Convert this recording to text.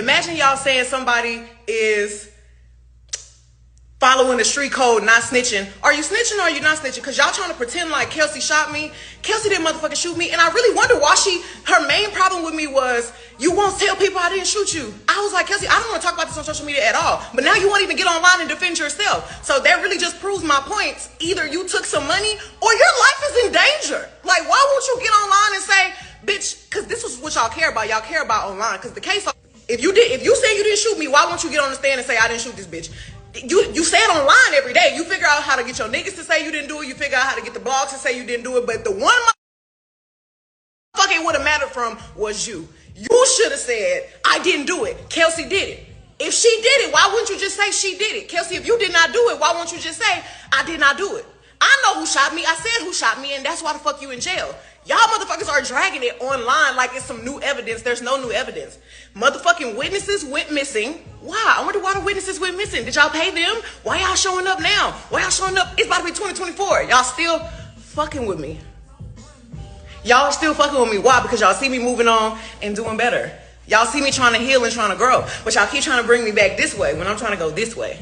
Imagine y'all saying somebody is following the street code, not snitching. Are you snitching or are you not snitching? Because y'all trying to pretend like Kelsey shot me. Kelsey didn't motherfucking shoot me. And I really wonder why her main problem with me was, you won't tell people I didn't shoot you. I was like, Kelsey, I don't want to talk about this on social media at all. But now you won't even get online and defend yourself. So that really just proves my points. Either you took some money or your life is in danger. Like, why won't you get online and say, bitch, because this is what y'all care about. Y'all care about online. Because the case, if you say you didn't shoot me, why won't you get on the stand and say I didn't shoot this bitch? You say it online every day. You figure out how to get your niggas to say you didn't do it. You figure out how to get the blogs to say you didn't do it. But the one fucking would have mattered from was you. You should have said, I didn't do it. Kelsey did it. If she did it, why wouldn't you just say she did it? Kelsey, if you did not do it, why won't you just say, I did not do it? I know who shot me. I said who shot me, and that's why the fuck you in jail. Y'all motherfuckers are dragging it online like it's some new evidence. There's no new evidence. Motherfucking witnesses went missing. Why? I wonder why the witnesses went missing. Did y'all pay them? Why y'all showing up now? Why y'all showing up? It's about to be 2024. Y'all still fucking with me. Y'all are still fucking with me. Why? Because y'all see me moving on and doing better. Y'all see me trying to heal and trying to grow. But y'all keep trying to bring me back this way when I'm trying to go this way.